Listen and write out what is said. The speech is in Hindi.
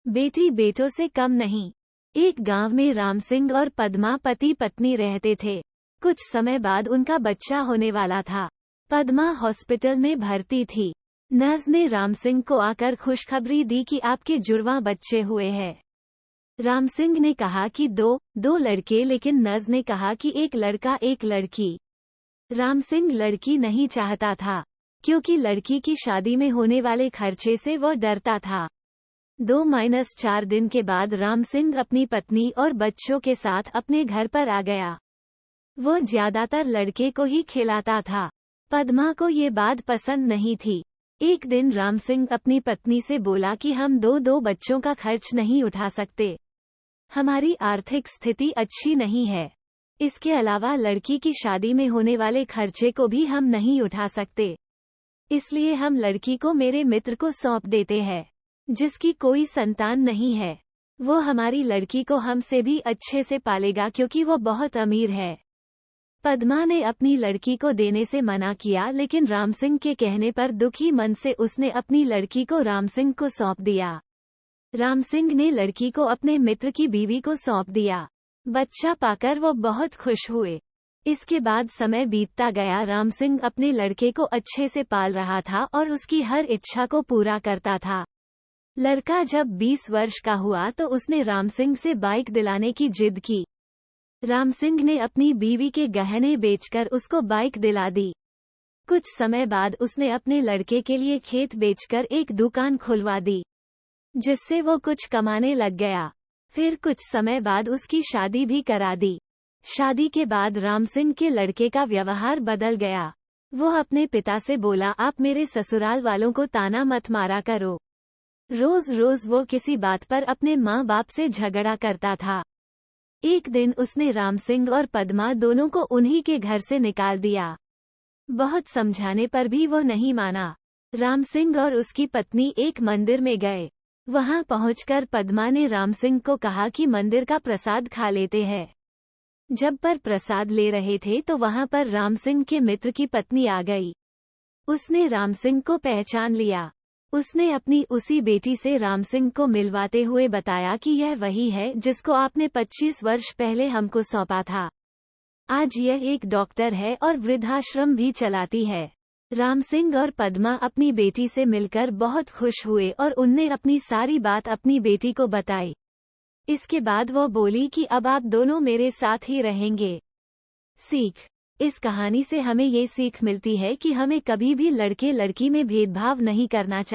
बेटी बेटों से कम नहीं। एक गांव में राम सिंह और पद्मा पति पत्नी रहते थे। कुछ समय बाद उनका बच्चा होने वाला था। पद्मा हॉस्पिटल में भर्ती थी। नर्स ने राम सिंह को आकर खुशखबरी दी कि आपके जुड़वां बच्चे हुए हैं। राम सिंह ने कहा कि दो लड़के, लेकिन नर्स ने कहा कि एक लड़का एक लड़की। राम सिंह लड़की नहीं चाहता था, क्योंकि लड़की की शादी में होने वाले खर्चे से वो डरता था। 2-4 दिन के बाद राम सिंह अपनी पत्नी और बच्चों के साथ अपने घर पर आ गया। वो ज्यादातर लड़के को ही खिलाता था। पद्मा को ये बात पसंद नहीं थी। एक दिन राम सिंह अपनी पत्नी से बोला कि हम दो बच्चों का खर्च नहीं उठा सकते। हमारी आर्थिक स्थिति अच्छी नहीं है। इसके अलावा लड़की की शादी में होने वाले खर्चे को भी हम नहीं उठा सकते। इसलिए हम लड़की को मेरे मित्र को सौंप देते हैं, जिसकी कोई संतान नहीं है। वो हमारी लड़की को हमसे भी अच्छे से पालेगा, क्योंकि वो बहुत अमीर है। पद्मा ने अपनी लड़की को देने से मना किया, लेकिन राम सिंह के कहने पर दुखी मन से उसने अपनी लड़की को राम सिंह को सौंप दिया। राम सिंह ने लड़की को अपने मित्र की बीवी को सौंप दिया। बच्चा पाकर वो बहुत खुश हुए। इसके बाद समय बीतता गया। राम सिंह अपने लड़के को अच्छे से पाल रहा था और उसकी हर इच्छा को पूरा करता था। लड़का जब 20 वर्ष का हुआ तो उसने राम सिंह से बाइक दिलाने की जिद की। राम सिंह ने अपनी बीवी के गहने बेचकर उसको बाइक दिला दी। कुछ समय बाद उसने अपने लड़के के लिए खेत बेचकर एक दुकान खुलवा दी, जिससे वो कुछ कमाने लग गया। फिर कुछ समय बाद उसकी शादी भी करा दी। शादी के बाद राम सिंह के लड़के का व्यवहार बदल गया। वो अपने पिता से बोला, आप मेरे ससुराल वालों को ताना मत मारा करो। रोज रोज वो किसी बात पर अपने माँ बाप से झगड़ा करता था। एक दिन उसने राम सिंह और पद्मा दोनों को उन्हीं के घर से निकाल दिया। बहुत समझाने पर भी वो नहीं माना। राम सिंह और उसकी पत्नी एक मंदिर में गए। वहां पहुंचकर पद्मा ने राम सिंह को कहा कि मंदिर का प्रसाद खा लेते हैं। जब पर प्रसाद ले रहे थे तो वहां पर राम सिंह के मित्र की पत्नी आ गई। उसने राम सिंह को पहचान लिया। उसने अपनी उसी बेटी से राम सिंह को मिलवाते हुए बताया कि यह वही है जिसको आपने 25 वर्ष पहले हमको सौंपा था। आज यह एक डॉक्टर है और वृद्धाश्रम भी चलाती है। राम सिंह और पद्मा अपनी बेटी से मिलकर बहुत खुश हुए और उनने अपनी सारी बात अपनी बेटी को बताई। इसके बाद वो बोली कि अब आप दोनों मेरे साथ ही रहेंगे। सीख: इस कहानी से हमें ये सीख मिलती है कि हमें कभी भी लड़के लड़की में भेदभाव नहीं करना चाहिए।